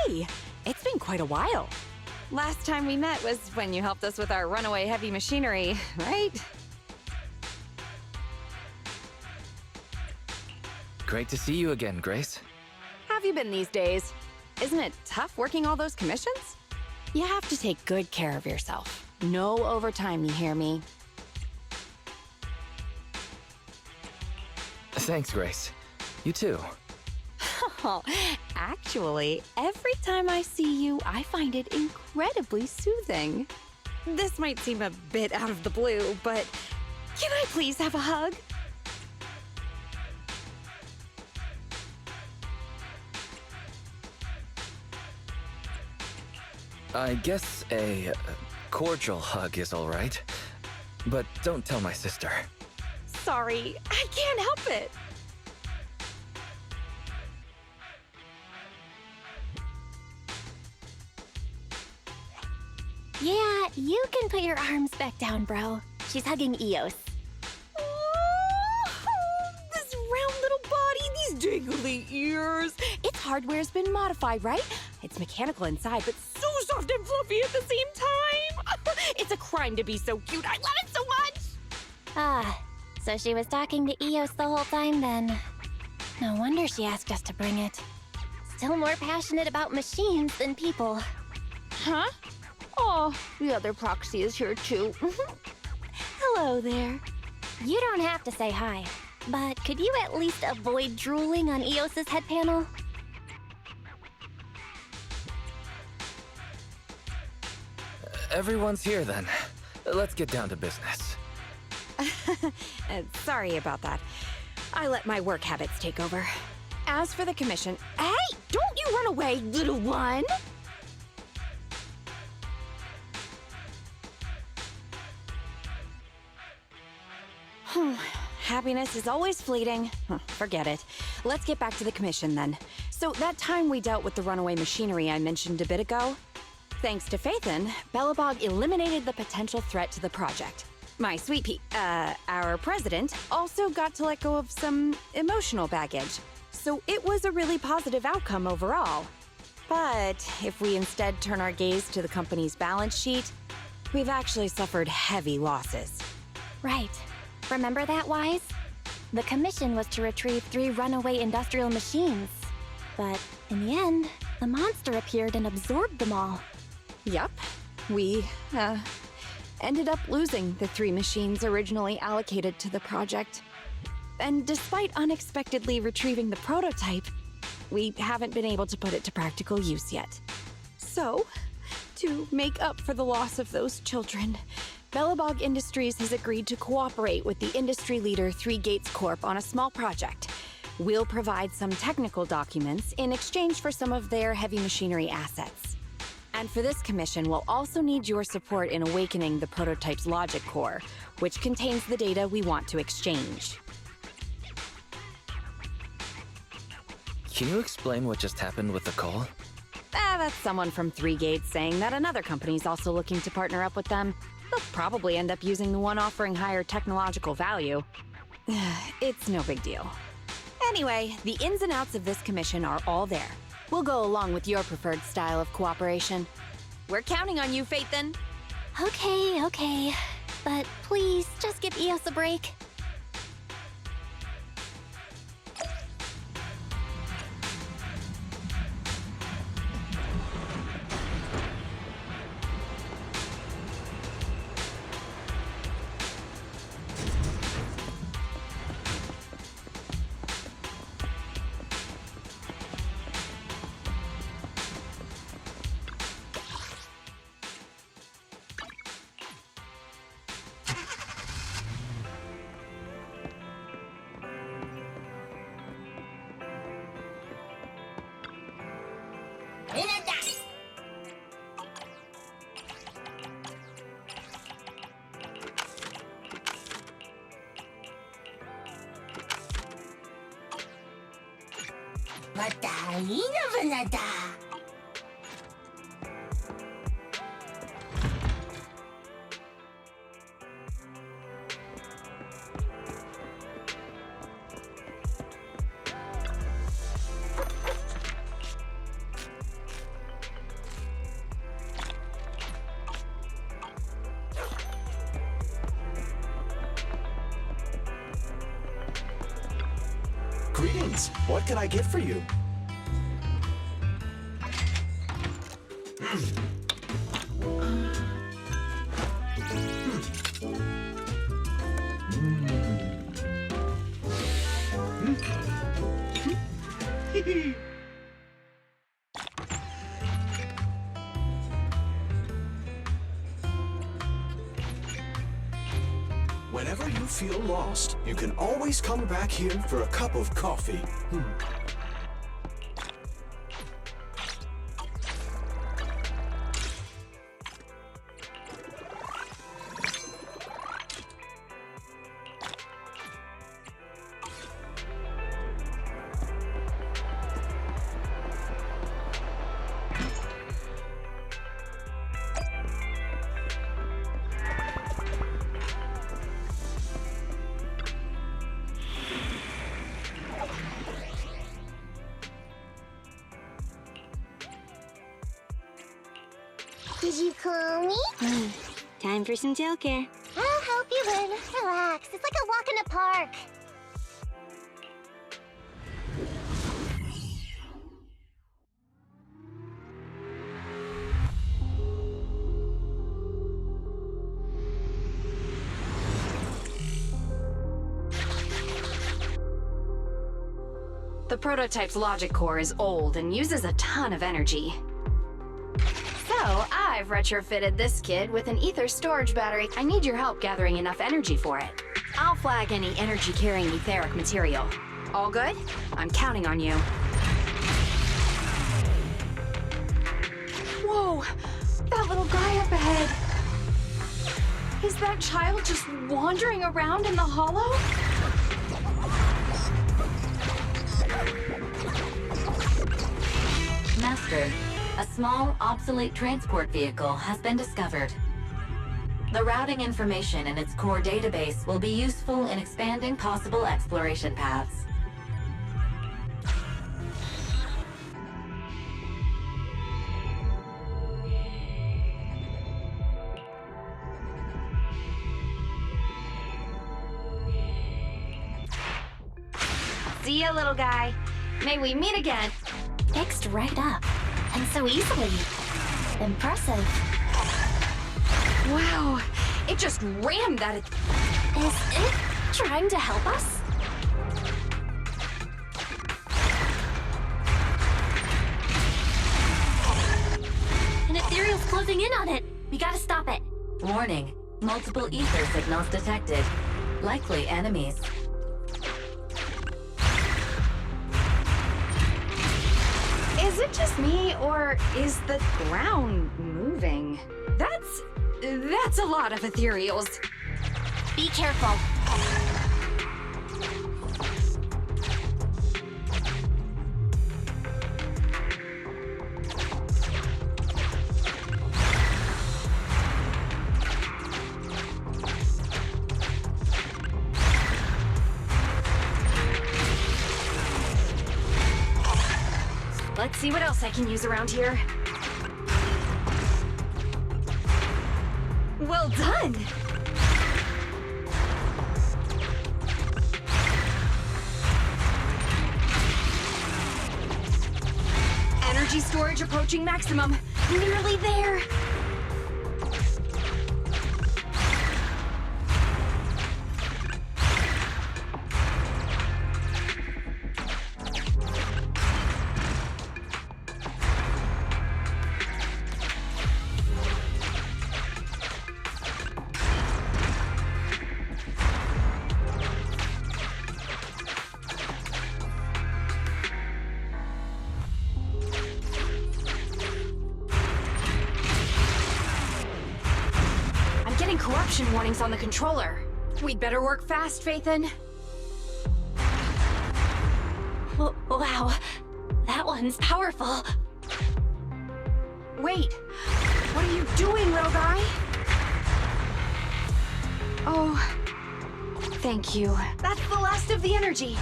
Hey, it's been quite a while. Last time we met was when you helped us with our runaway heavy machinery, right? Great to see you again, Grace. How have you been these days? Isn't it tough working all those commissions? You have to take good care of yourself. No overtime, you hear me? Thanks, Grace. You too. Oh, actually, every time I see you, I find it incredibly soothing. This might seem a bit out of the blue, but can I please have a hug? I guess a cordial hug is all right. But don't tell my sister. Sorry, I can't help it. Yeah, you can put your arms back down, bro. She's hugging Eos. Oh, this round little body, these dangly ears. Its hardware's been modified, right? It's mechanical inside, but so soft and fluffy at the same time. It's a crime to be so cute. I love it so much. Ah, so she was talking to Eos the whole time then. No wonder she asked us to bring it. Still more passionate about machines than people. Huh? Oh, the other proxy is here too. Hello there. You don't have to say hi, but could you at least avoid drooling on Eos's head panel? Everyone's here then. Let's get down to business. Sorry about that. I let my work habits take over. As for the commission... Hey! Don't you run away, little one! Happiness is always fleeting. Forget it. Let's get back to the commission then. So that time we dealt with the runaway machinery I mentioned a bit ago, thanks to Phaethon, Belobog eliminated the potential threat to the project. My sweet our president, also got to let go of some emotional baggage. So it was a really positive outcome overall. But if we instead turn our gaze to the company's balance sheet, we've actually suffered heavy losses. Right. Remember that, Wise? The commission was to retrieve 3 runaway industrial machines. But in the end, the monster appeared and absorbed them all. Yup. We, ended up losing the 3 machines originally allocated to the project. And despite unexpectedly retrieving the prototype, we haven't been able to put it to practical use yet. So, to make up for the loss of those children, Belobog Industries has agreed to cooperate with the industry leader 3 Gates Corp on a small project. We'll provide some technical documents in exchange for some of their heavy machinery assets. And for this commission, we'll also need your support in awakening the prototype's logic core, which contains the data we want to exchange. Can you explain what just happened with the call? That's someone from 3 Gates saying that another company's also looking to partner up with them. They'll probably end up using the one offering higher technological value. It's no big deal. Anyway, the ins and outs of this commission are all there. We'll go along with your preferred style of cooperation. We're counting on you, Phaethon. Okay. But please, just give Eos a break. Greetings. What can I get for you? Whenever you feel lost, you can always come back here for a cup of coffee. Did you call me? Time for some tail care. I'll help you in. Relax. It's like a walk in the park. The prototype's logic core is old and uses a ton of energy. So, I've retrofitted this kid with an ether storage battery. I need your help gathering enough energy for it. I'll flag any energy-carrying etheric material. All good? I'm counting on you. Whoa! That little guy up ahead! Is that child just wandering around in the hollow? Master, a small, obsolete transport vehicle has been discovered. The routing information in its core database will be useful in expanding possible exploration paths. See ya, little guy. May we meet again. Fixed right up. And so easily. Impressive. Wow, it just rammed that. Is it trying to help us? An ethereal's closing in on it. We gotta stop it. Warning, multiple ether signals detected. Likely enemies. Is it just me, or is the ground moving? That's a lot of ethereals. Be careful. Let's see what else I can use around here. Well done! Energy storage approaching maximum. Nearly there. Corruption warnings on the controller. We'd better work fast, Phaethon. Wow, that one's powerful. Wait, what are you doing, little guy? Oh, thank you. That's the last of the energy.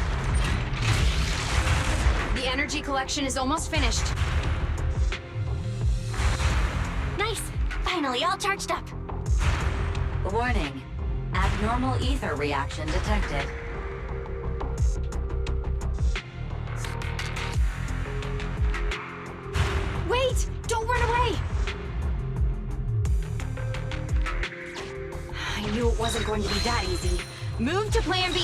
The energy collection is almost finished. Nice, finally all charged up. Warning, abnormal ether reaction detected. Wait! Don't run away! I knew it wasn't going to be that easy. Move to plan B!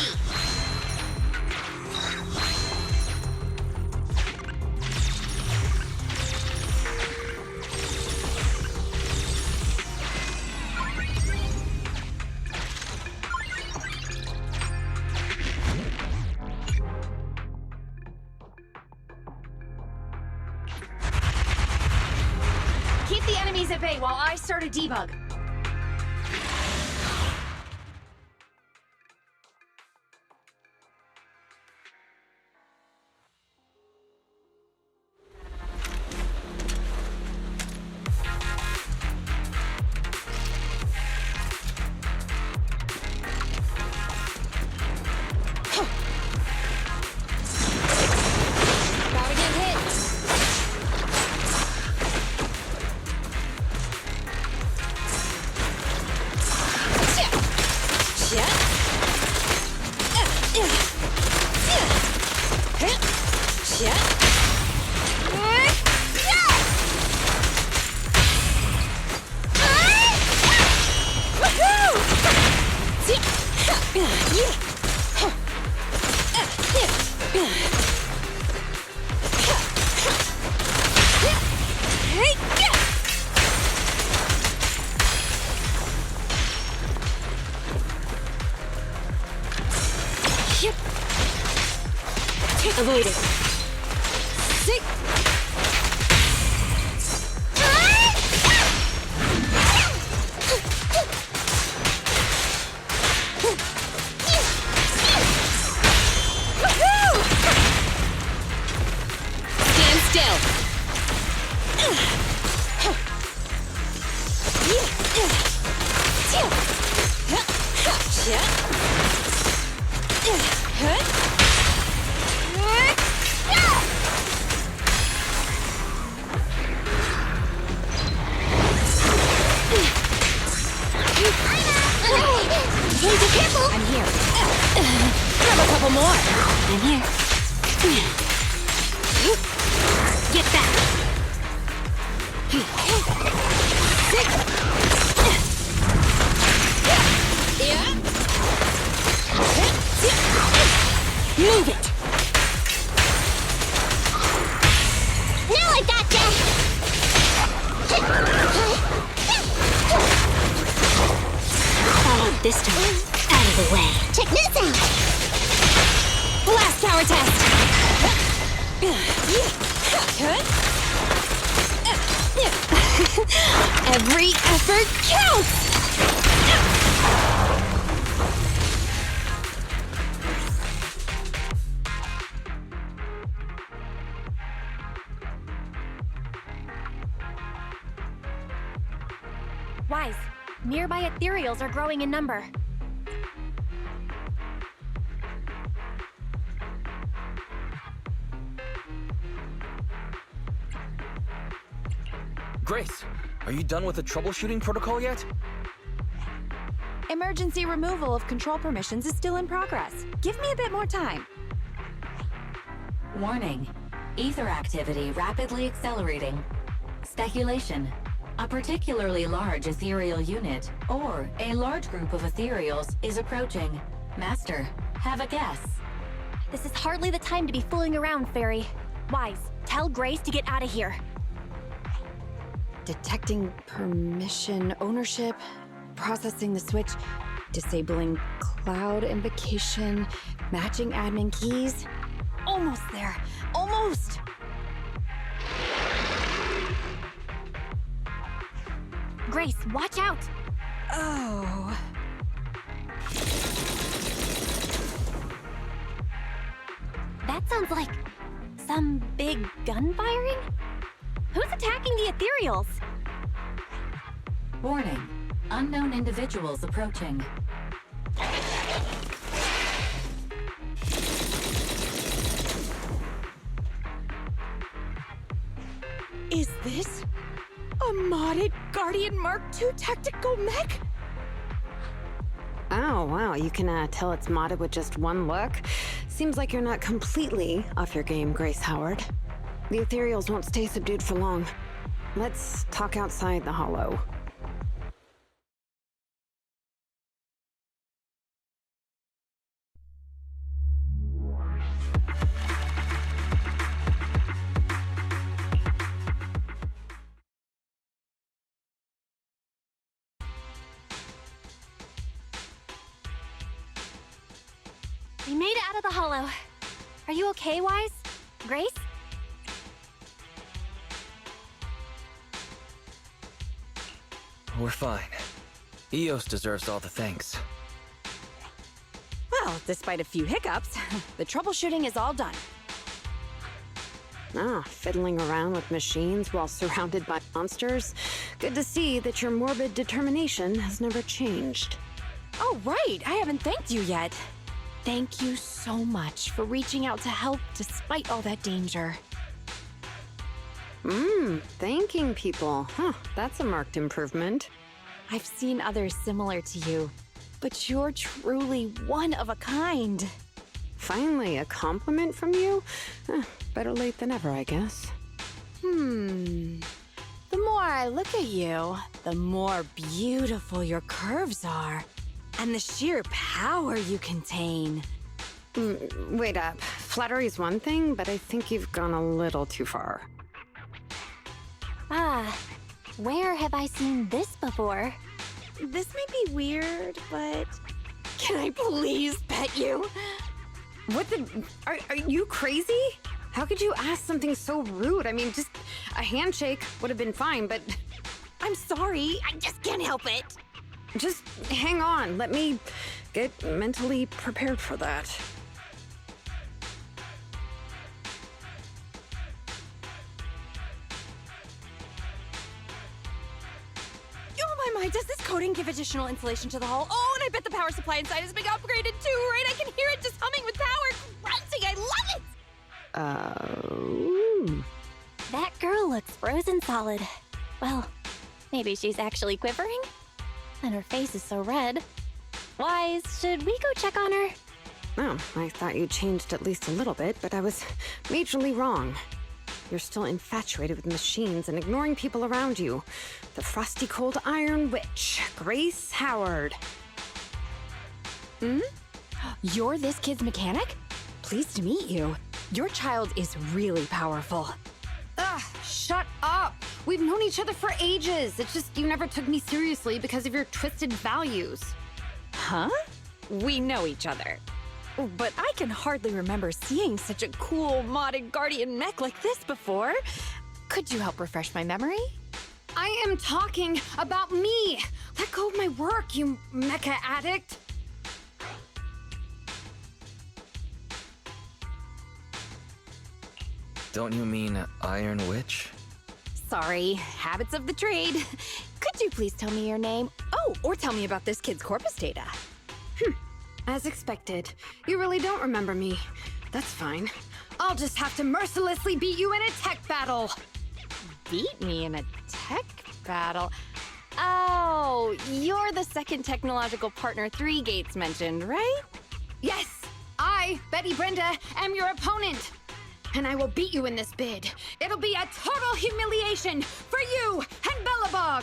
Keep the enemies at bay while I start a debug. Avoid it. Sick. Stand still. I'm here. Grab a couple more. I'm here. Get back. Sick. Yeah. Move it. Now I gotcha! Oh, this time. Out of the way. Check this out! Blast power test. Every effort counts. Wise, nearby ethereals are growing in number. Grace, are you done with the troubleshooting protocol yet? Emergency removal of control permissions is still in progress. Give me a bit more time. Warning. Ether activity rapidly accelerating. Speculation. A particularly large ethereal unit, or a large group of ethereals, is approaching. Master, have a guess. This is hardly the time to be fooling around, Fairy. Wise, tell Grace to get out of here. Detecting permission ownership, processing the switch, disabling cloud invocation, matching admin keys. Almost there. Almost! Grace, watch out! Oh. That sounds like some big gun firing? Who's attacking the ethereals? Warning. Unknown individuals approaching. Is this a modded Guardian Mark II tactical mech? Oh, wow, you can tell it's modded with just one look. Seems like you're not completely off your game, Grace Howard. The ethereals won't stay subdued for long. let's talk outside the hollow. We made it out of the hollow. Are you okay, Wise? Grace? We're fine. Eos deserves all the thanks. Well, despite a few hiccups, the troubleshooting is all done. Ah, fiddling around with machines while surrounded by monsters. Good to see that your morbid determination has never changed. Oh, right! I haven't thanked you yet. Thank you so much for reaching out to help despite all that danger. Thanking people. Huh, that's a marked improvement. I've seen others similar to you, but you're truly one of a kind. Finally, a compliment from you? Better late than ever, I guess. The more I look at you, the more beautiful your curves are, and the sheer power you contain. Wait up. Flattery's one thing, but I think you've gone a little too far. Ah, where have I seen this before? This may be weird, but can I please pet you? What the? Are you crazy? How could you ask something so rude? I mean, just a handshake would have been fine, but... I'm sorry, I just can't help it. Just hang on. Let me get mentally prepared for that. Oh my, does this coating give additional insulation to the hull? Oh, and I bet the power supply inside has been upgraded too, right? I can hear it just humming with power, grunting. I love it! That girl looks frozen solid. Well, maybe she's actually quivering? And her face is so red. Wise, should we go check on her? Oh, I thought you changed at least a little bit, but I was majorly wrong. You're still infatuated with machines and ignoring people around you. The frosty cold iron witch, Grace Howard. You're this kid's mechanic? Pleased to meet you. Your child is really powerful. Ugh, shut up! We've known each other for ages. It's just you never took me seriously because of your twisted values. Huh? We know each other. But I can hardly remember seeing such a cool modded guardian mech like this before. Could you help refresh my memory? I am talking about me! Let go of my work, you mecha addict! Don't you mean Iron Witch? Sorry, habits of the trade. Could you please tell me your name? Oh, or tell me about this kid's corpus data. As expected. You really don't remember me. That's fine. I'll just have to mercilessly beat you in a tech battle! Beat me in a tech battle? Oh, you're the second technological partner 3 Gates mentioned, right? Yes! I, Betty Brenda, am your opponent! And I will beat you in this bid. It'll be a total humiliation for you and Bellabog!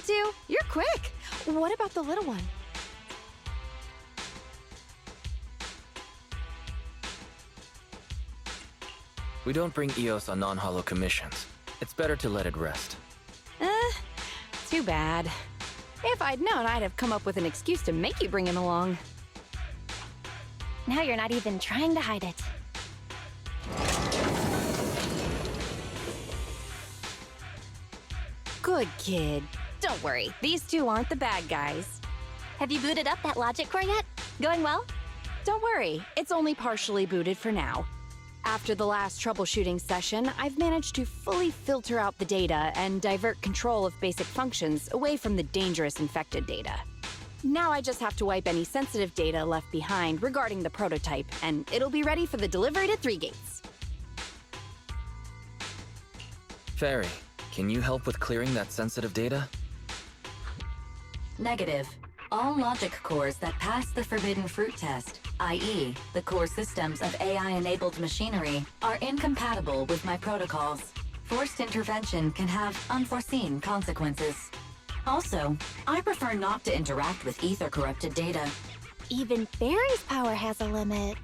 you two. You're quick. What about the little one? We don't bring EOS on non-holo commissions. It's better to let it rest. Too bad. If I'd known, I'd have come up with an excuse to make you bring him along. Now you're not even trying to hide it. Good kid. Don't worry, these two aren't the bad guys. Have you booted up that logic core yet? Going well? Don't worry, it's only partially booted for now. After the last troubleshooting session, I've managed to fully filter out the data and divert control of basic functions away from the dangerous infected data. Now I just have to wipe any sensitive data left behind regarding the prototype, and it'll be ready for the delivery to 3 Gates. Fairy, can you help with clearing that sensitive data? Negative. All logic cores that pass the forbidden fruit test, i.e., the core systems of AI-enabled machinery, are incompatible with my protocols. Forced intervention can have unforeseen consequences. Also, I prefer not to interact with ether-corrupted data. Even Fairy's power has a limit.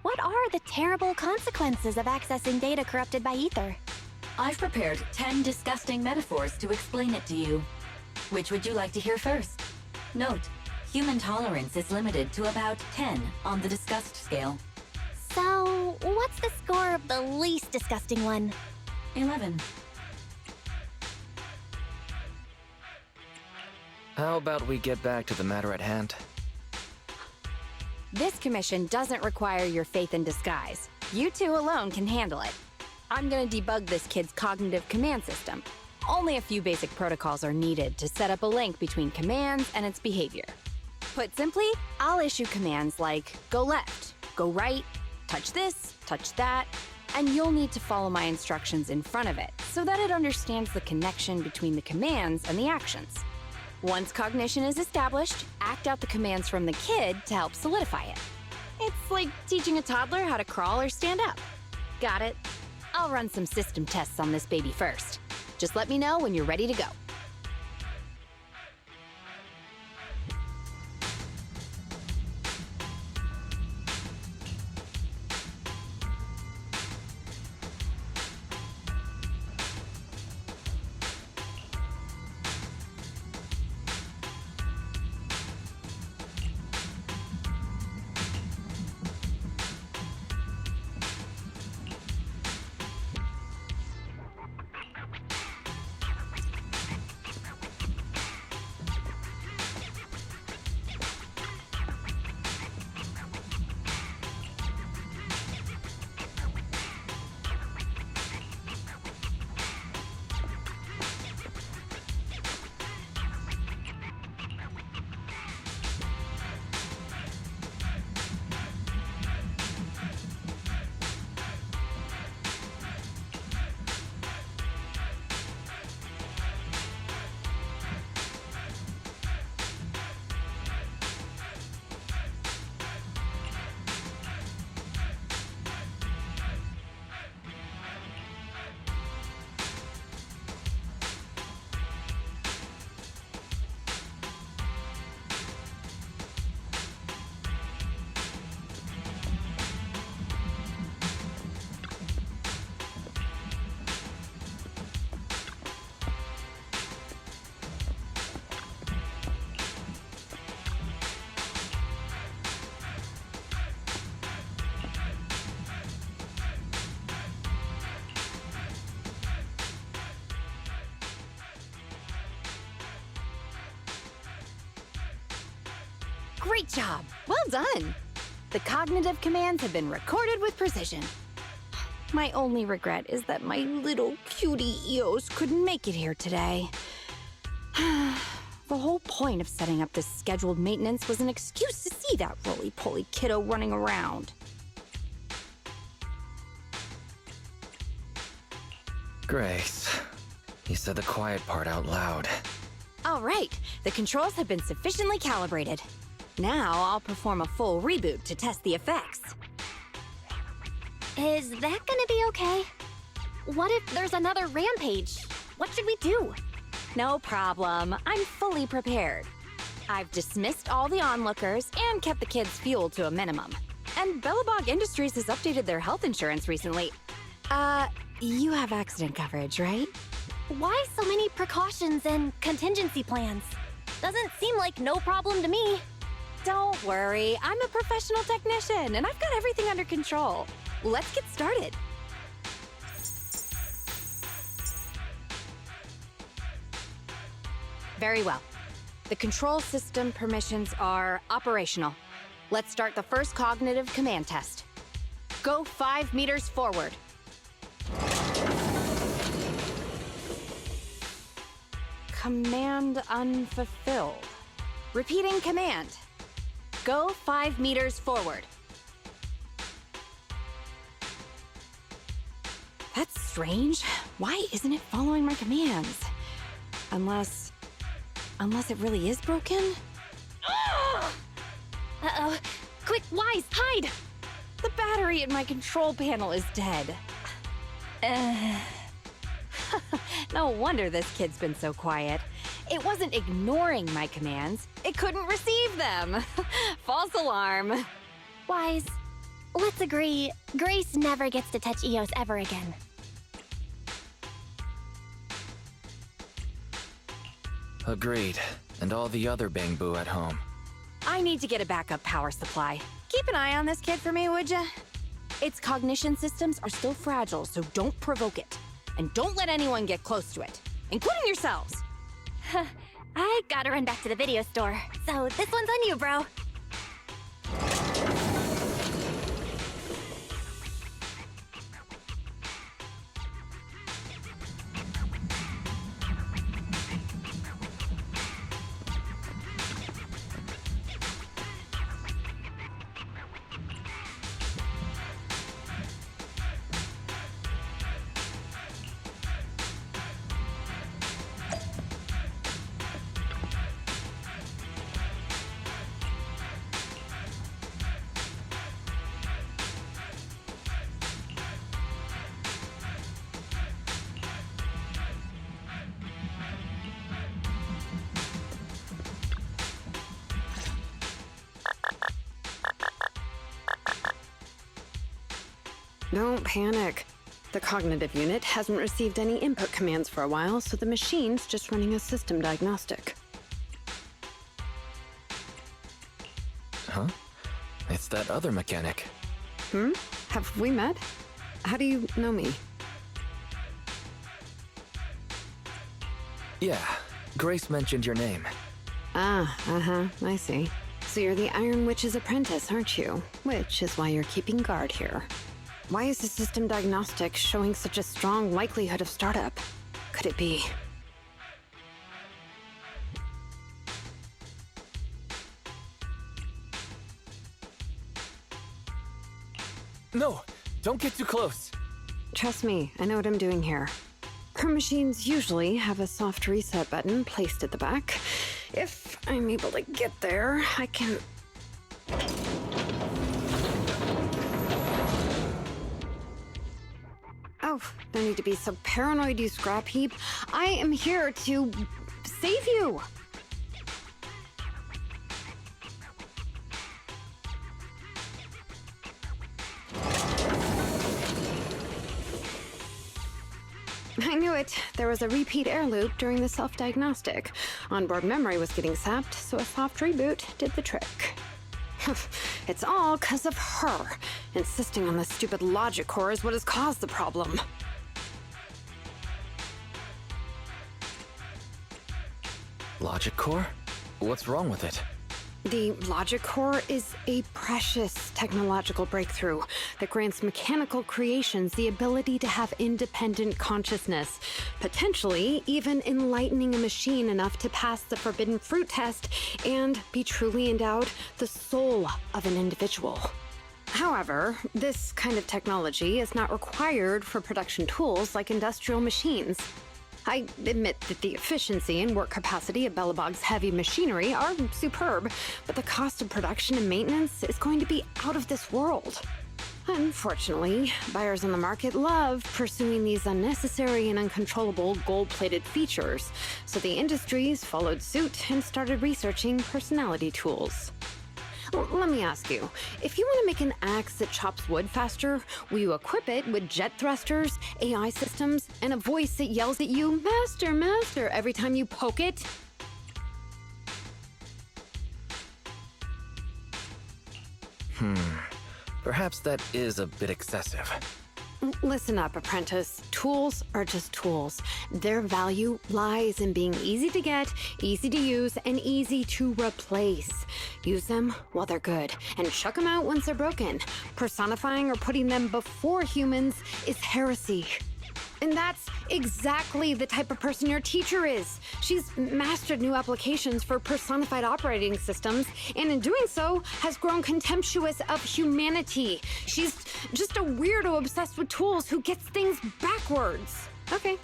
What are the terrible consequences of accessing data corrupted by ether? I've prepared 10 disgusting metaphors to explain it to you. Which would you like to hear first? Note, human tolerance is limited to about 10 on the disgust scale. So, what's the score of the least disgusting one? 11. How about we get back to the matter at hand? This commission doesn't require your faith in disguise. You two alone can handle it. I'm gonna debug this kid's cognitive command system. Only a few basic protocols are needed to set up a link between commands and its behavior. Put simply, I'll issue commands like go left, go right, touch this, touch that, and you'll need to follow my instructions in front of it so that it understands the connection between the commands and the actions. Once cognition is established, act out the commands from the kid to help solidify it. It's like teaching a toddler how to crawl or stand up. Got it? I'll run some system tests on this baby first. Just let me know when you're ready to go. Great job! Well done! The cognitive commands have been recorded with precision. My only regret is that my little cutie Eos couldn't make it here today. The whole point of setting up this scheduled maintenance was an excuse to see that roly-poly kiddo running around. Grace, you said the quiet part out loud. All right, the controls have been sufficiently calibrated. Now I'll perform a full reboot to test the effects. Is that gonna be okay? What if there's another rampage? What should we do? No problem. I'm fully prepared. I've dismissed all the onlookers and kept the kids' fuel to a minimum. And Bellabog Industries has updated their health insurance recently. You have accident coverage, right? Why so many precautions and contingency plans? Doesn't seem like no problem to me. Don't worry, I'm a professional technician, and I've got everything under control. Let's get started. Very well. The control system permissions are operational. Let's start the first cognitive command test. Go 5 meters forward. Command unfulfilled. Repeating command. Go 5 meters forward. That's strange. Why isn't it following my commands? Unless it really is broken? Uh-oh. Quick, Wise, hide! The battery in my control panel is dead. No wonder this kid's been so quiet. It wasn't ignoring my commands. It couldn't receive them. False alarm. Wise, let's agree, Grace never gets to touch Eos ever again. Agreed. And all the other Bangbu at home. I need to get a backup power supply. Keep an eye on this kid for me, would ya? Its cognition systems are still fragile, so don't provoke it. And don't let anyone get close to it, including yourselves. I gotta run back to the video store, so this one's on you, bro. Don't panic. The cognitive unit hasn't received any input commands for a while, so the machine's just running a system diagnostic. Huh? It's that other mechanic. Have we met? How do you know me? Yeah, Grace mentioned your name. I see. So you're the Iron Witch's apprentice, aren't you? Which is why you're keeping guard here. Why is the system diagnostic showing such a strong likelihood of startup? Could it be? No! Don't get too close! Trust me, I know what I'm doing here. Her machines usually have a soft reset button placed at the back. If I'm able to get there, I can... Oh, no need to be so paranoid, you scrap heap. I am here to save you! I knew it. There was a repeat air loop during the self-diagnostic. Onboard memory was getting sapped, so a soft reboot did the trick. It's all 'cause of her. Insisting on the stupid logic core is what has caused the problem. Logic core? What's wrong with it? The logic core is a precious technological breakthrough that grants mechanical creations the ability to have independent consciousness, potentially even enlightening a machine enough to pass the forbidden fruit test and be truly endowed the soul of an individual. However, this kind of technology is not required for production tools like industrial machines. I admit that the efficiency and work capacity of Bellabog's heavy machinery are superb, but the cost of production and maintenance is going to be out of this world. Unfortunately, buyers on the market love pursuing these unnecessary and uncontrollable gold-plated features, so the industries followed suit and started researching personality tools. Let me ask you, if you want to make an axe that chops wood faster, will you equip it with jet thrusters, AI systems, and a voice that yells at you, "Master, Master," every time you poke it? Perhaps that is a bit excessive. Listen up, apprentice. Tools are just tools. Their value lies in being easy to get, easy to use, and easy to replace. Use them while they're good, and chuck them out once they're broken. Personifying or putting them before humans is heresy. And that's exactly the type of person your teacher is. She's mastered new applications for personified operating systems, and in doing so, has grown contemptuous of humanity. She's just a weirdo obsessed with tools who gets things backwards. Okay.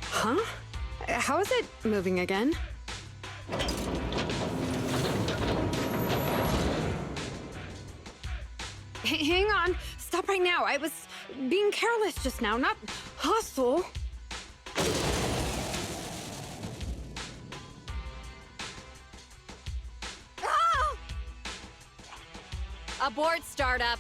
Huh? How is it moving again? Hang on. Stop right now. I was being careless just now, not hostile. Ah! Abort startup.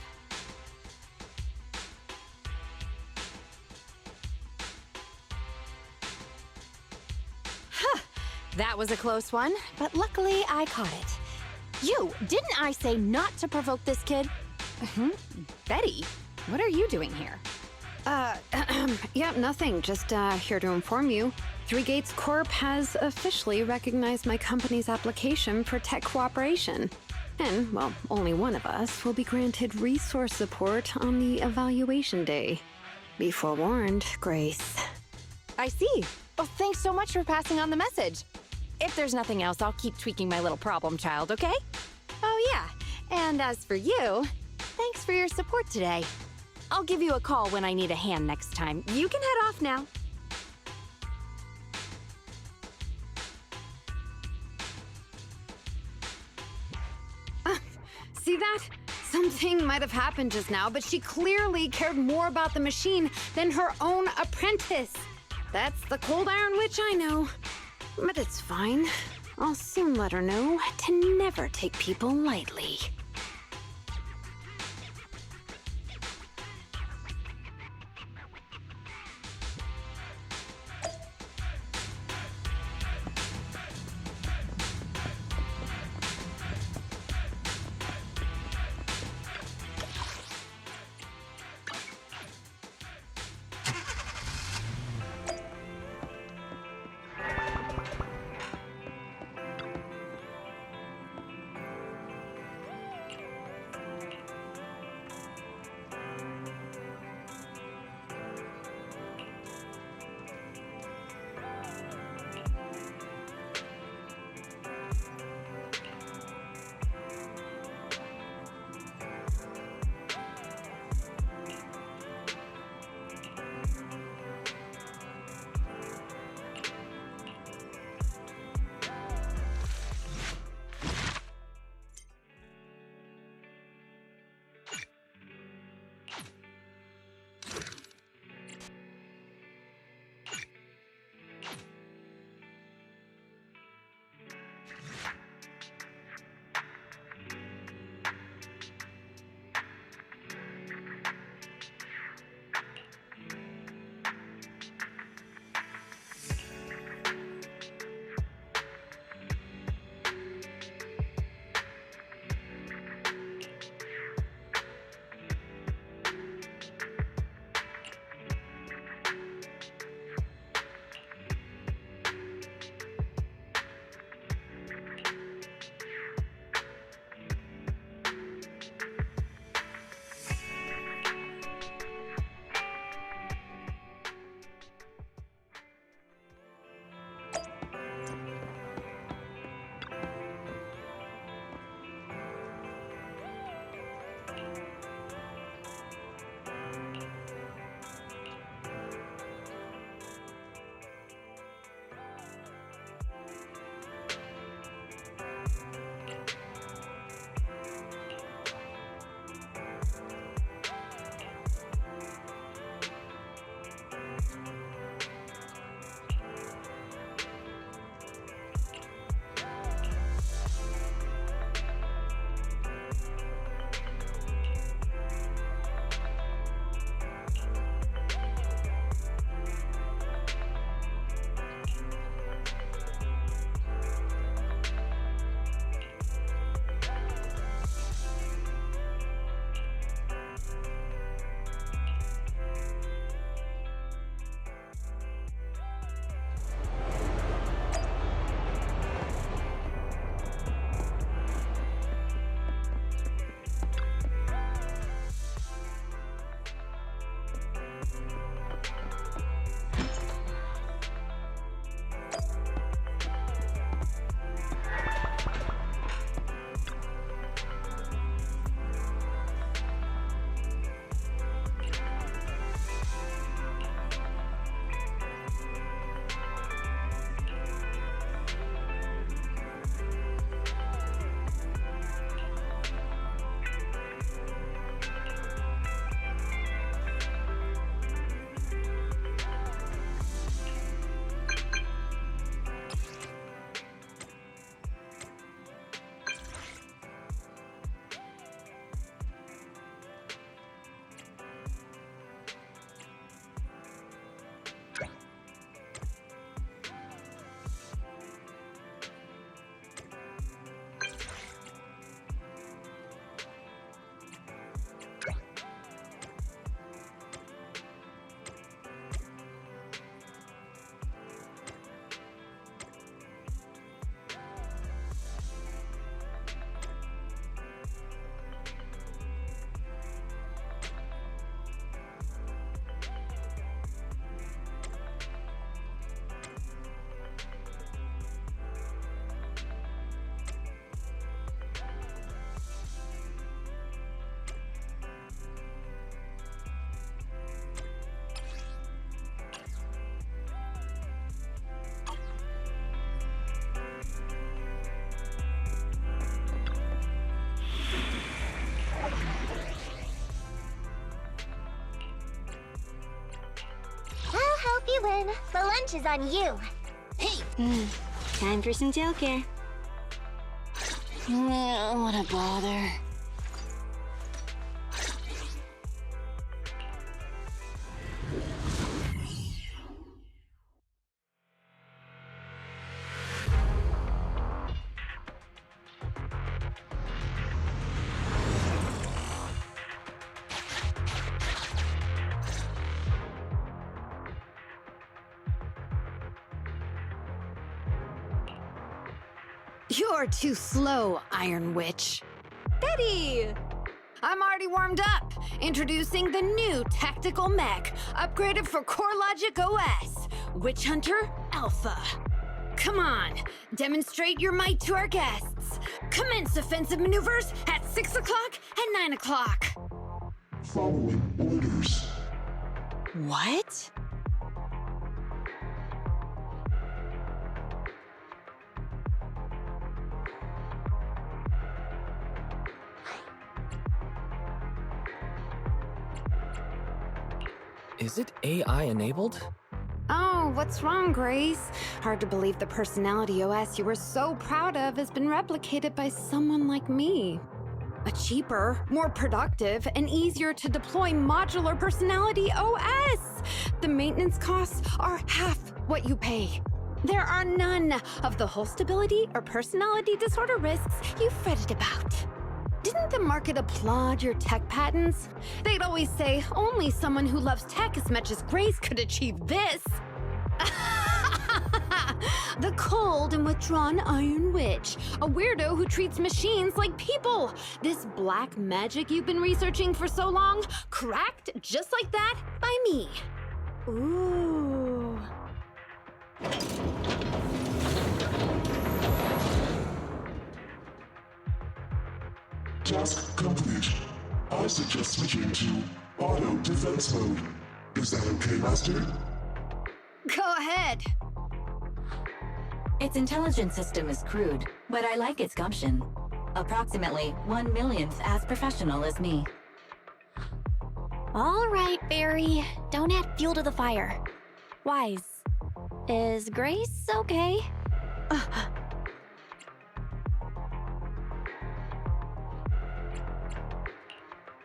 Huh. That was a close one, but luckily I caught it. You, didn't I say not to provoke this kid? Betty, what are you doing here? Yeah, nothing. Just here to inform you. Three Gates Corp has officially recognized my company's application for tech cooperation. And, well, only one of us will be granted resource support on the evaluation day. Be forewarned, Grace. I see. Oh, thanks so much for passing on the message. If there's nothing else, I'll keep tweaking my little problem child, okay? Oh, yeah. And as for you, thanks for your support today. I'll give you a call when I need a hand next time. You can head off now. See that? Something might have happened just now, but she clearly cared more about the machine than her own apprentice. That's the cold iron witch I know. But it's fine. I'll soon let her know to never take people lightly. Evelyn, the lunch is on you. Hey! Time for some jail care. What a bother. You're too slow, Iron Witch. Betty! I'm already warmed up. Introducing the new tactical mech, upgraded for CoreLogic OS, Witch Hunter Alpha. Come on, demonstrate your might to our guests. Commence offensive maneuvers at 6 o'clock and 9 o'clock. Following orders. What? Is it AI enabled? Oh, what's wrong, Grace? Hard to believe the personality OS you were so proud of has been replicated by someone like me. A cheaper, more productive, and easier to deploy modular personality OS! The maintenance costs are half what you pay. There are none of the whole stability or personality disorder risks you fretted about. Didn't the market applaud your tech patents? They'd always say only someone who loves tech as much as Grace could achieve this. The cold and withdrawn Iron Witch, a weirdo who treats machines like people. This black magic you've been researching for so long, cracked just like that by me. Ooh. Task complete. I suggest switching to auto defense mode. Is that okay, Master? Go ahead. Its intelligence system is crude, but I like its gumption. Approximately 1/1,000th as professional as me. All right, Barry. Don't add fuel to the fire. Wise. Is Grace okay?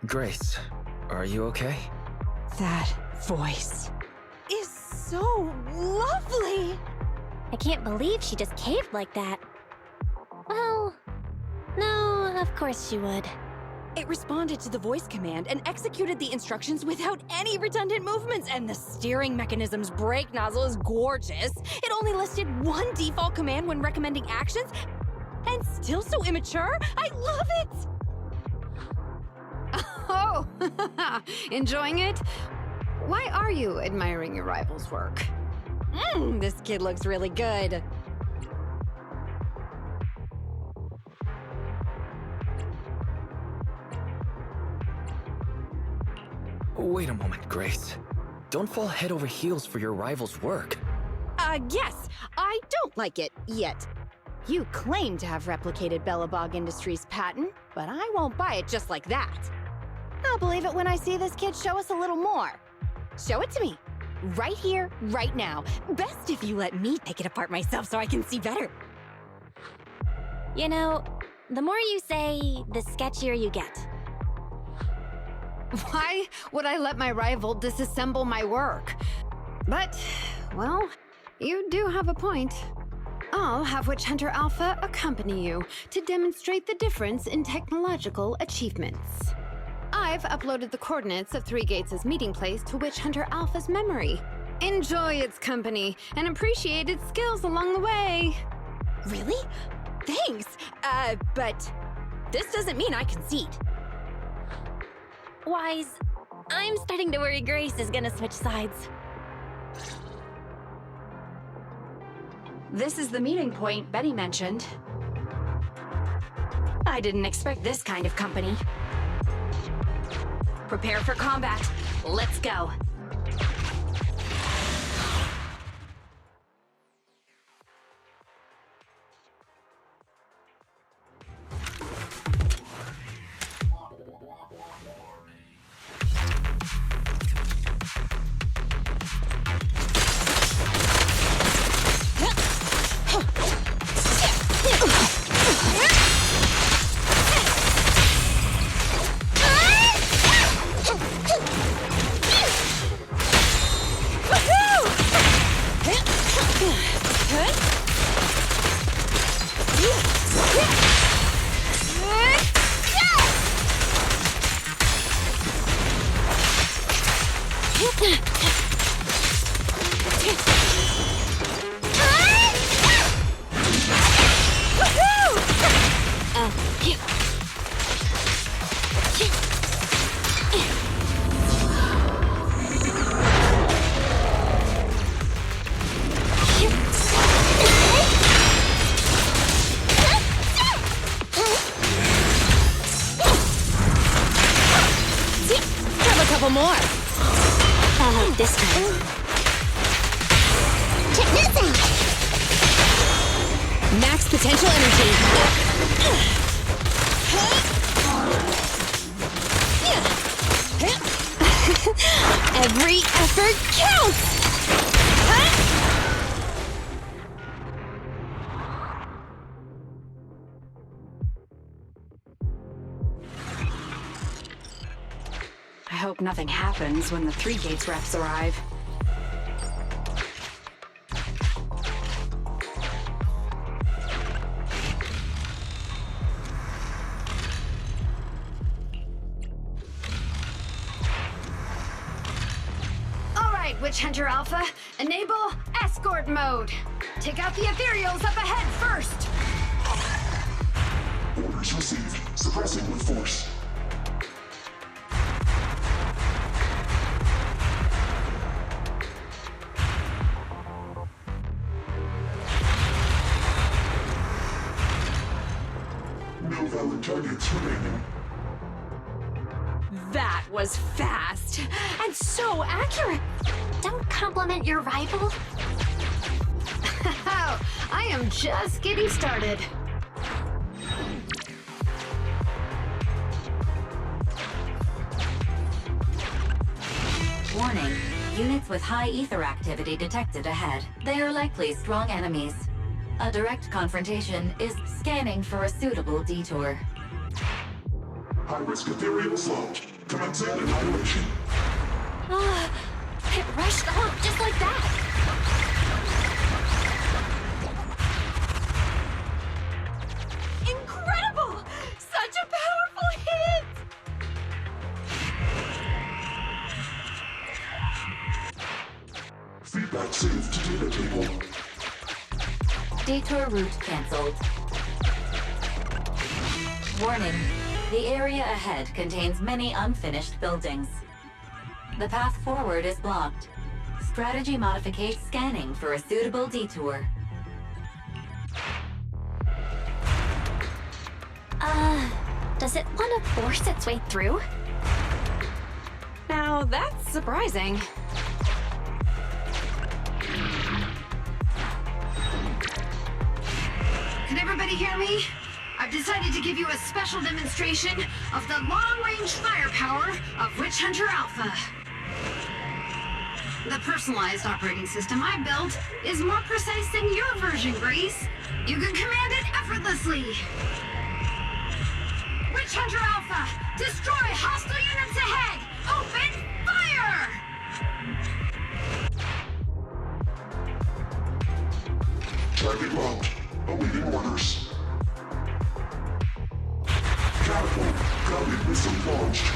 Grace, are you okay? That voice is so lovely! I can't believe she just caved like that. Well, no, of course she would. It responded to the voice command and executed the instructions without any redundant movements, and the steering mechanism's brake nozzle is gorgeous. It only listed one default command when recommending actions, and still so immature. I love it! Oh, enjoying it? Why are you admiring your rival's work? This kid looks really good. Wait a moment, Grace. Don't fall head over heels for your rival's work. Yes, I don't like it yet. You claim to have replicated Bellabog Industries' patent, but I won't buy it just like that. I'll believe it when I see this kid show us a little more. Show it to me. Right here, right now. Best if you let me take it apart myself so I can see better. You know, the more you say, the sketchier you get. Why would I let my rival disassemble my work? But, well, you do have a point. I'll have Witch Hunter Alpha accompany you to demonstrate the difference in technological achievements. I've uploaded the coordinates of Three Gates' meeting place to Witch Hunter Alpha's memory. Enjoy its company and appreciate its skills along the way. Really? Thanks. But this doesn't mean I concede. Wise, I'm starting to worry Grace is gonna switch sides. This is the meeting point Betty mentioned. I didn't expect this kind of company. Prepare for combat. Let's go. potential energy. Every effort counts! I hope nothing happens when the 3 Gates reps arrive. Witch Hunter Alpha, enable escort mode. Take out the ethereals up ahead first. Orders received. Suppressing with force. No valid targets remaining. That was fast and so accurate. Don't compliment your rival. I am just getting started. Warning. Units with high ether activity detected ahead. They are likely strong enemies. A direct confrontation is scanning for a suitable detour. High-risk ethereals locked. Commencing annihilation. It rushed up just like that. Incredible! Such a powerful hit! Feedback saved to data table. Detour route cancelled. Warning. The area ahead contains many unfinished buildings. The path forward is blocked. Strategy modification scanning for a suitable detour. Does it want to force its way through? Now that's surprising. Can everybody hear me? I've decided to give you a special demonstration of the long-range firepower of Witch Hunter Alpha. The personalized operating system I built is more precise than your version, Grace. You can command it effortlessly. Witch Hunter Alpha, destroy hostile units ahead! Open fire! Target locked. Awaiting orders. Catapult. Grounded missile launched.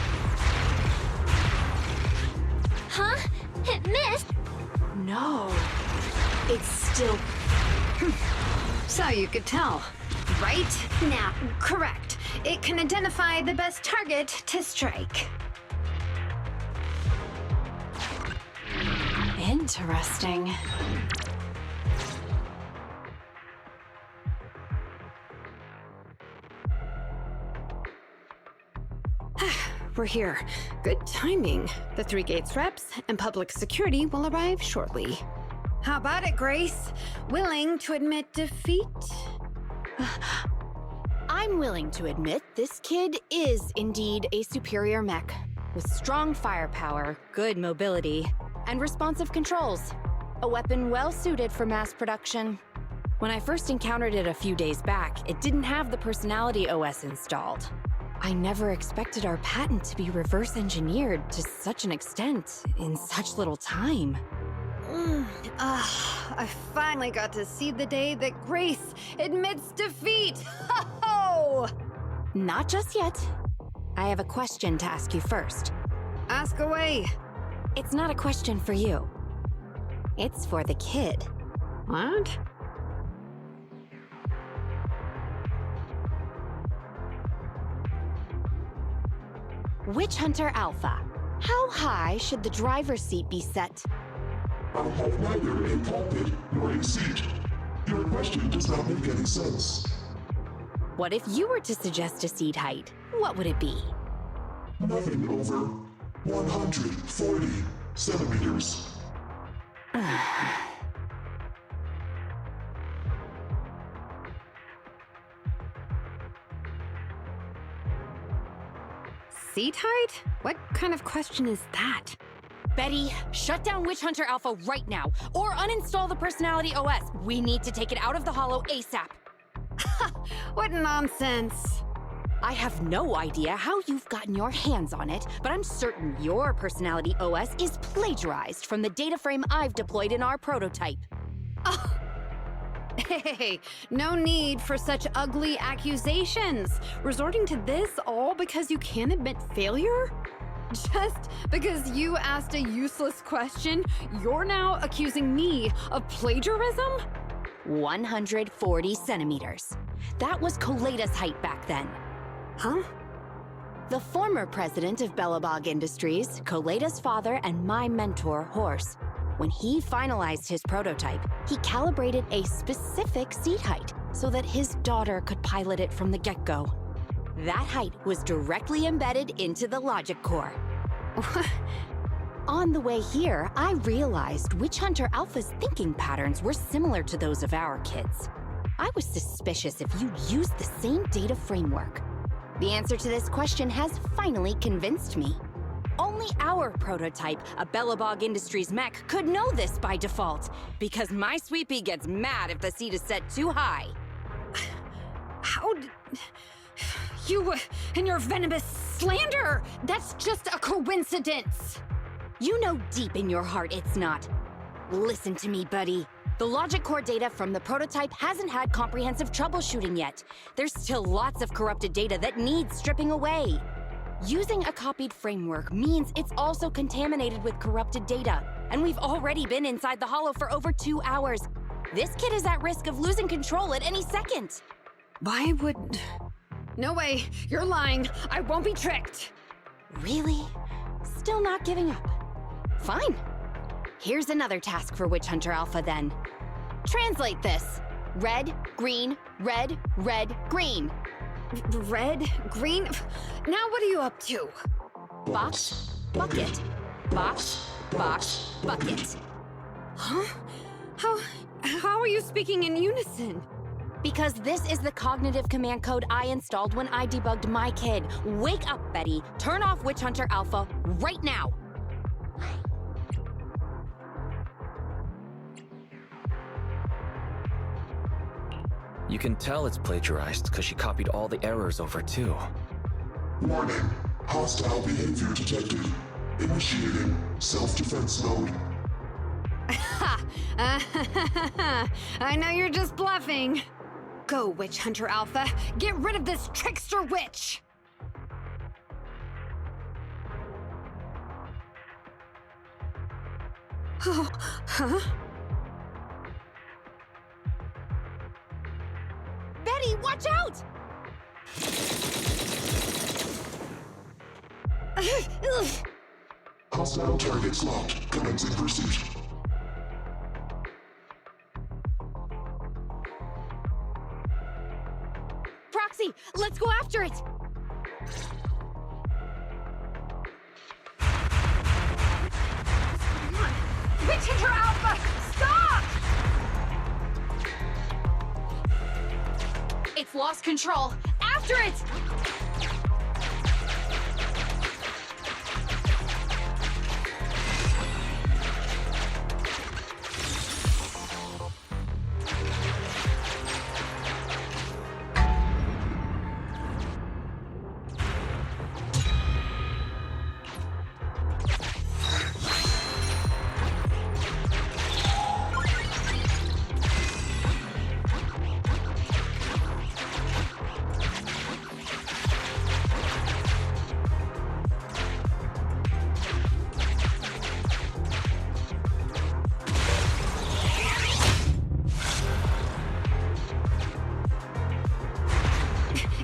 Huh? It missed? No. It's still... So you could tell, right? Now, correct. It can identify the best target to strike. Interesting. We're here. Good timing. The 3 Gates reps and public security will arrive shortly. How about it, Grace? Willing to admit defeat? I'm willing to admit this kid is indeed a superior mech, with strong firepower, good mobility, and responsive controls. A weapon well suited for mass production. When I first encountered it a few days back, it didn't have the personality OS installed. I never expected our patent to be reverse engineered to such an extent in such little time. I finally got to see the day that Grace admits defeat! Ho-ho! Not just yet. I have a question to ask you first. Ask away. It's not a question for you. It's for the kid. What? Witch Hunter Alpha. How high should the driver's seat be set? I'll have neither a pulpit nor a seat. Your question does not make any sense. What if you were to suggest a seat height? What would it be? Nothing over 140 centimeters. seat height? What kind of question is that? Betty, shut down Witch Hunter Alpha right now, or uninstall the Personality OS. We need to take it out of the Hollow ASAP. What nonsense! I have no idea how you've gotten your hands on it, but I'm certain your Personality OS is plagiarized from the data frame I've deployed in our prototype. Oh. Hey, no need for such ugly accusations. Resorting to this all because you can't admit failure? Just because you asked a useless question, you're now accusing me of plagiarism? 140 centimeters. That was Koleda's height back then. Huh? The former president of Bellabog Industries, Koleda's father, and my mentor, Horse. When he finalized his prototype, he calibrated a specific seat height so that his daughter could pilot it from the get-go. That height was directly embedded into the logic core. On the way here, I realized Witch Hunter Alpha's thinking patterns were similar to those of our kids. I was suspicious if you'd used the same data framework. The answer to this question has finally convinced me. Only our prototype, a Bellabog Industries mech, could know this by default, because my sweet pea gets mad if the seat is set too high. How did... You and your venomous slander! That's just a coincidence! You know deep in your heart it's not. Listen to me, buddy. The logic core data from the prototype hasn't had comprehensive troubleshooting yet. There's still lots of corrupted data that needs stripping away. Using a copied framework means it's also contaminated with corrupted data, and we've already been inside the Hollow for over 2 hours. This kid is at risk of losing control at any second. Why would... No way, you're lying. I won't be tricked. Really? Still not giving up? Fine. Here's another task for Witch Hunter Alpha then. Translate this. Red, green, red, red, green. Red? Green? Now what are you up to? Box, bucket. Box, box, bucket. Huh? How are you speaking in unison? Because this is the cognitive command code I installed when I debugged my kid. Wake up, Betty. Turn off Witch Hunter Alpha right now. You can tell it's plagiarized because she copied all the errors over too. Warning. Hostile behavior detected. Initiating self-defense mode. I know you're just bluffing. Go, Witch Hunter Alpha. Get rid of this trickster witch! Oh, huh? Betty, watch out! Hostile targets locked. Commencing pursuit. Proxy, let's go after it! Witch Hunter Alpha! Stop! It's lost control. After it!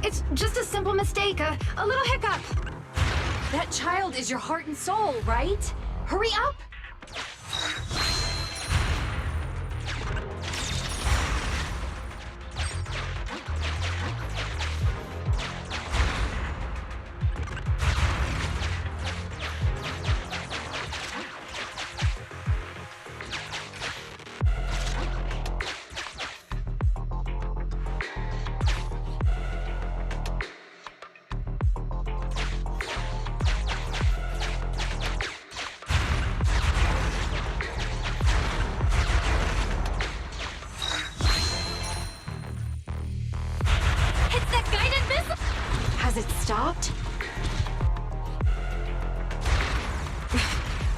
It's just a simple mistake, a little hiccup. That child is your heart and soul, right? Hurry up! stopped?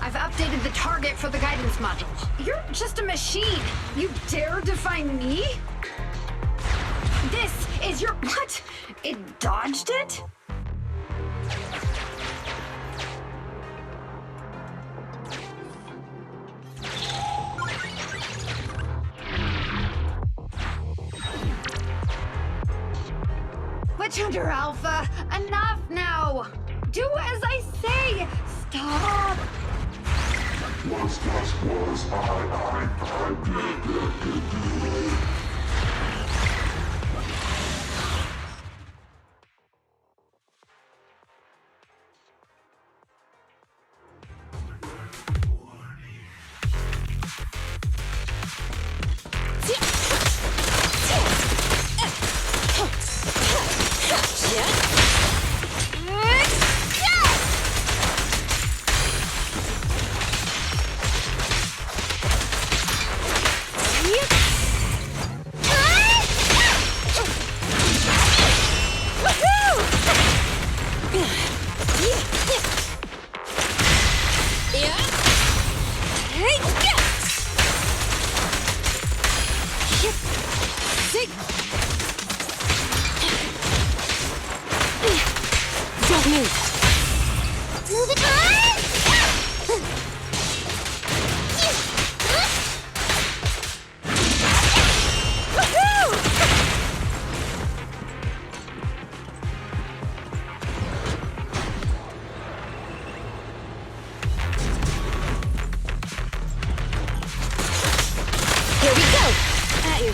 I've updated the target for the guidance module. You're just a machine. You dare defy me? This is your... What? It dodged it? Witch Hunter Alpha, enough now! Do as I say! Stop! Was, I, good.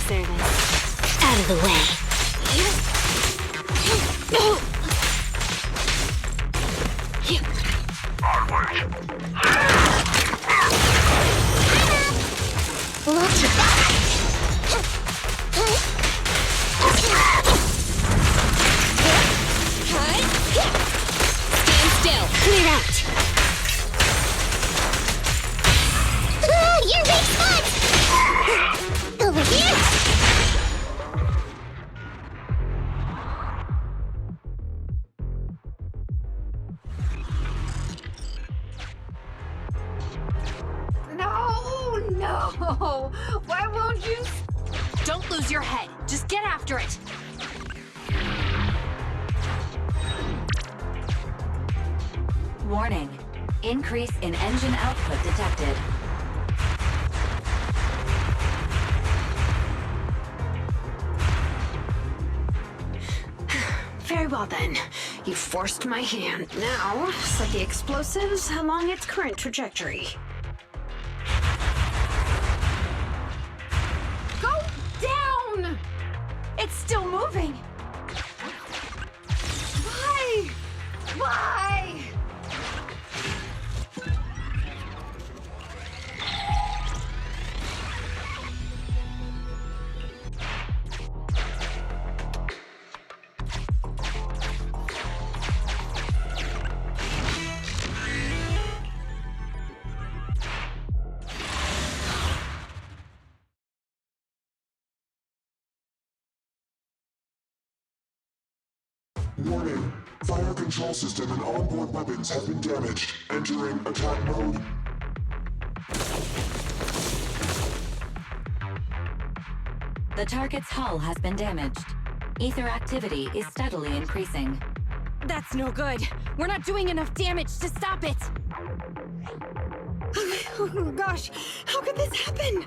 Out of the way. Stand still. Clear out. You're weak spot. Over here. No! Why won't you? Don't lose your head. Just get after it. Warning. Increase in engine output detected. Very well then. You forced my hand. Now, set the explosives along its current trajectory. Go down! It's still moving. Why? Why? Warning. Fire control system and onboard weapons have been damaged. Entering attack mode. The target's hull has been damaged. Ether activity is steadily increasing. That's no good. We're not doing enough damage to stop it. Oh gosh, how could this happen?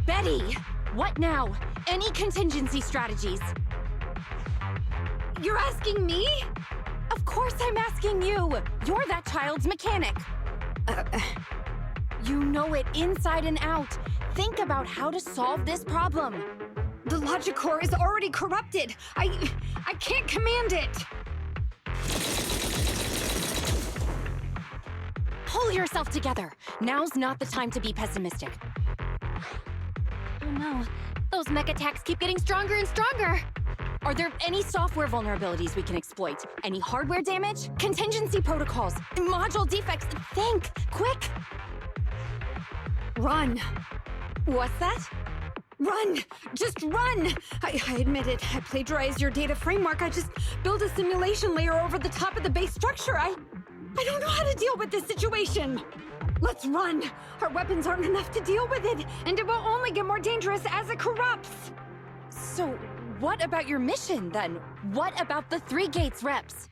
Betty, what now? Any contingency strategies? You're asking me? Of course I'm asking you. You're that child's mechanic. You know it inside and out. Think about how to solve this problem. The logic core is already corrupted. I can't command it. Pull yourself together. Now's not the time to be pessimistic. Oh no, those mech attacks keep getting stronger and stronger. Are there any software vulnerabilities we can exploit? Any hardware damage? Contingency protocols? Module defects? Think! Quick! Run. What's that? Run! Just run! I admit it. I plagiarized your data framework. I just built a simulation layer over the top of the base structure. I don't know how to deal with this situation. Let's run. Our weapons aren't enough to deal with it, and it will only get more dangerous as it corrupts. So, what about your mission, then? What about the Three Gates reps?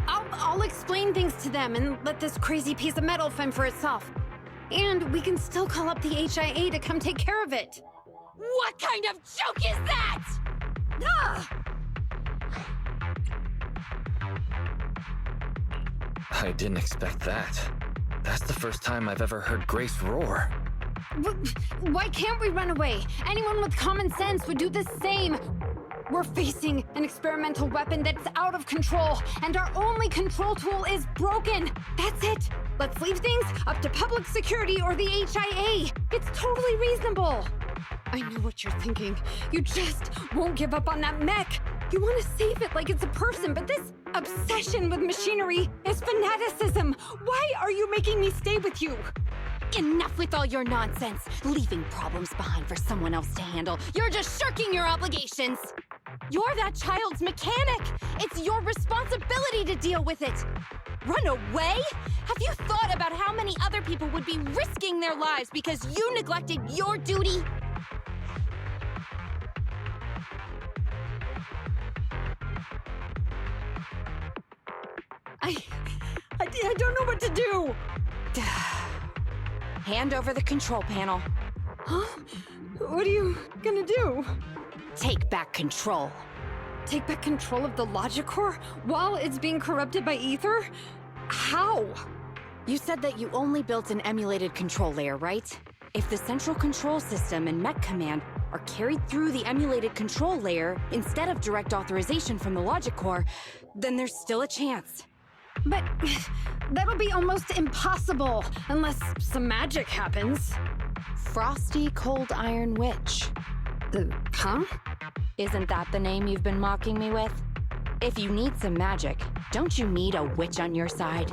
I'll explain things to them and let this crazy piece of metal fend for itself. And we can still call up the HIA to come take care of it. What kind of joke is that? Ah! I didn't expect that. That's the first time I've ever heard Grace roar. Why can't we run away? Anyone with common sense would do the same. We're facing an experimental weapon that's out of control, and our only control tool is broken. That's it. Let's leave things up to public security or the HIA. It's totally reasonable. I know what you're thinking. You just won't give up on that mech. You want to save it like it's a person, but this obsession with machinery is fanaticism. Why are you making me stay with you? Enough with all your nonsense, leaving problems behind for someone else to handle. You're just shirking your obligations. You're that child's mechanic. It's your responsibility to deal with it. Run away? Have you thought about how many other people would be risking their lives because you neglected your duty? I don't know what to do. Hand over the control panel. Huh? What are you gonna do? Take back control. Take back control of the logic core while it's being corrupted by ether? How? You said that you only built an emulated control layer, right? If the central control system and mech command are carried through the emulated control layer instead of direct authorization from the logic core, then there's still a chance. But that'll be almost impossible unless some magic happens. Frosty Cold Iron Witch. Huh? Isn't that the name you've been mocking me with? If you need some magic, don't you need a witch on your side?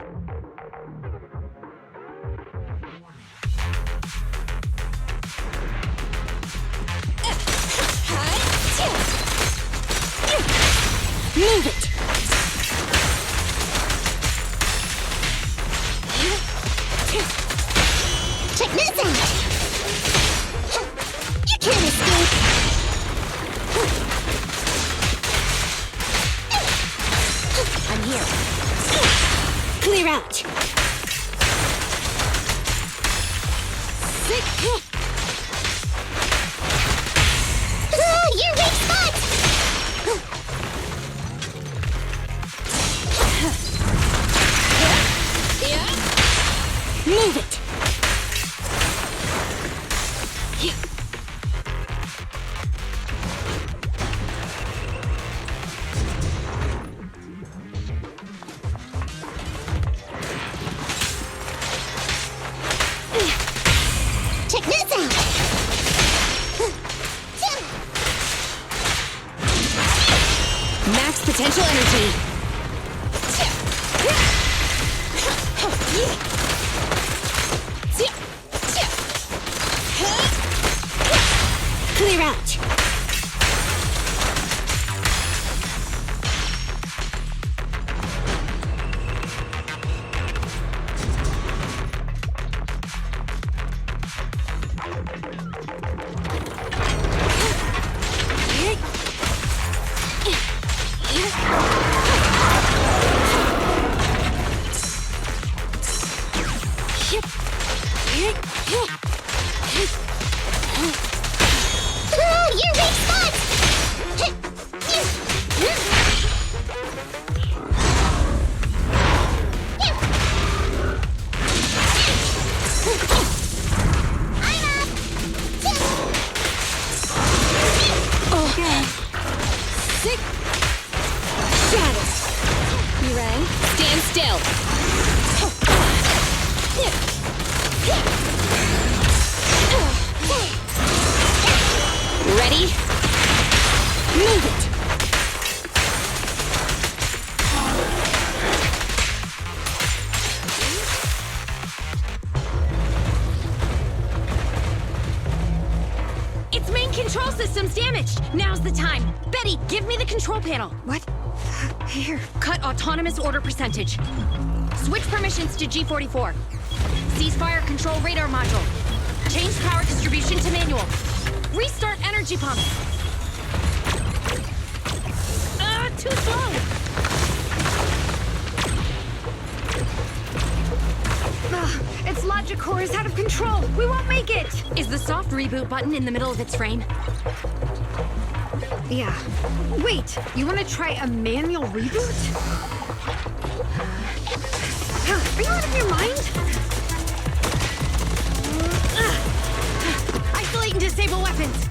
Move it! Check this out! You can't escape! I'm here. Clear out! Sick! Your weak spot! Move it! Check this out! Max potential energy. Clear out! Your weak spot! Okay. Sick! Got it! You ready? Stand still. Ready? Move it! Its main control system's damaged! Now's the time! Betty, give me the control panel! What? Here. Cut autonomous order percentage. Switch permissions to G44. Ceasefire control radar module. Change power distribution to manual. Restart energy pump. Too slow! Its logic core is out of control. We won't make it. Is the soft reboot button in the middle of its frame? Yeah. Wait, you want to try a manual reboot? Are you out of your mind? Isolate and disable weapons.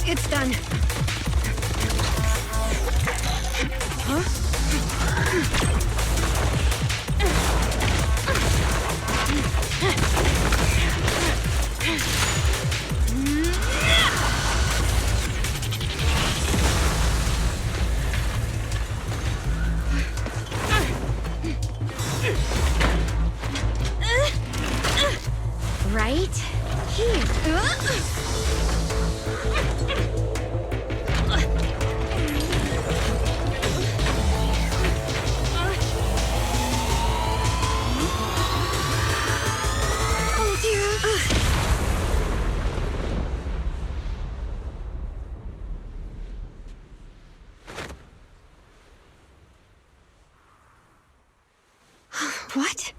It's done. Huh? Right here. Oh dear. What?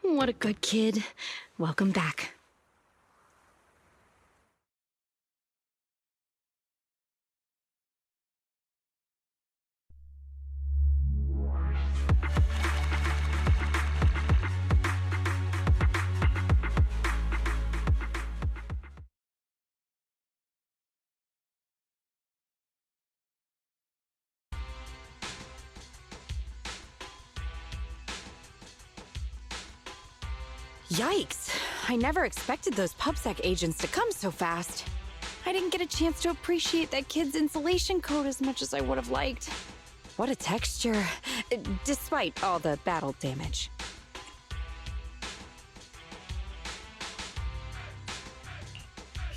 What a good kid. Welcome back. Yikes! I never expected those PubSec agents to come so fast. I didn't get a chance to appreciate that kid's insulation coat as much as I would have liked. What a texture, despite all the battle damage.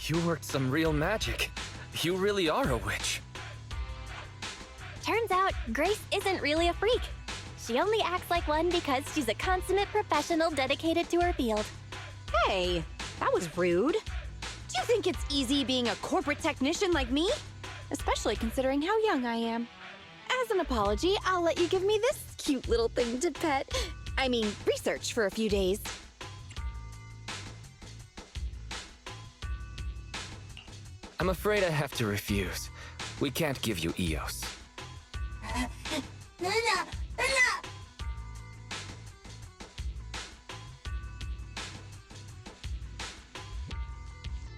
You worked some real magic. You really are a witch. Turns out, Grace isn't really a freak. She only acts like one because she's a consummate professional dedicated to her field. Hey, that was rude. Do you think it's easy being a corporate technician like me? Especially considering how young I am. As an apology, I'll let you give me this cute little thing to pet. I mean, research for a few days. I'm afraid I have to refuse. We can't give you EOS.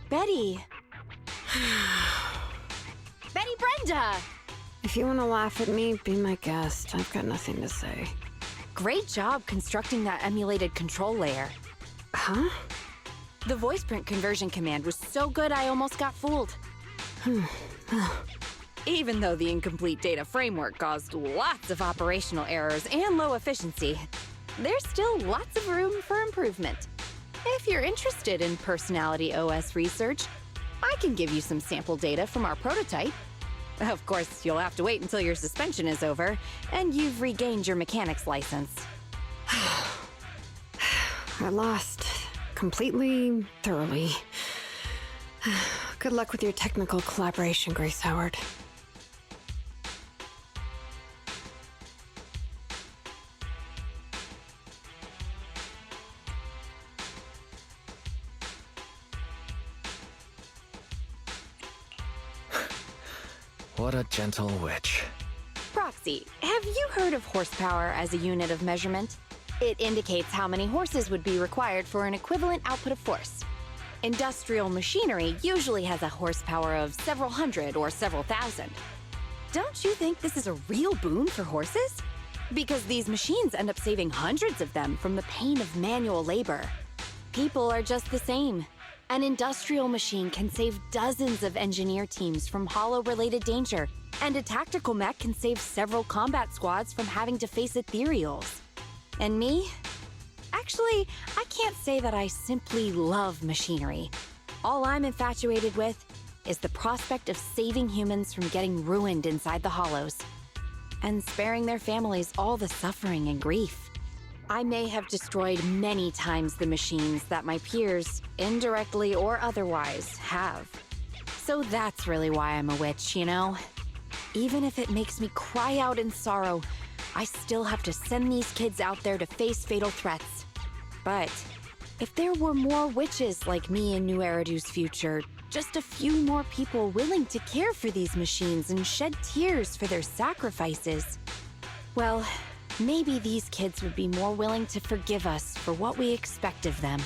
Betty. Betty Brenda! If you want to laugh at me, be my guest. I've got nothing to say. Great job constructing that emulated control layer. Huh? The voice print conversion command was so good I almost got fooled. Even though the incomplete data framework caused lots of operational errors and low efficiency, there's still lots of room for improvement. If you're interested in Personality OS research, I can give you some sample data from our prototype. Of course, you'll have to wait until your suspension is over and you've regained your mechanics license. I lost. Completely, thoroughly. Good luck with your technical collaboration, Grace Howard. What a gentle witch. Proxy, have you heard of horsepower as a unit of measurement? It indicates how many horses would be required for an equivalent output of force. Industrial machinery usually has a horsepower of several hundred or several thousand. Don't you think this is a real boon for horses? Because these machines end up saving hundreds of them from the pain of manual labor. People are just the same. An industrial machine can save dozens of engineer teams from Hollow-related danger, and a tactical mech can save several combat squads from having to face ethereals. And me? Actually, I can't say that I simply love machinery. All I'm infatuated with is the prospect of saving humans from getting ruined inside the Hollows, and sparing their families all the suffering and grief. I may have destroyed many times the machines that my peers, indirectly or otherwise, have. So that's really why I'm a witch, you know? Even if it makes me cry out in sorrow, I still have to send these kids out there to face fatal threats. But if there were more witches like me in New Eridu's future, just a few more people willing to care for these machines and shed tears for their sacrifices, well, maybe these kids would be more willing to forgive us for what we expect of them.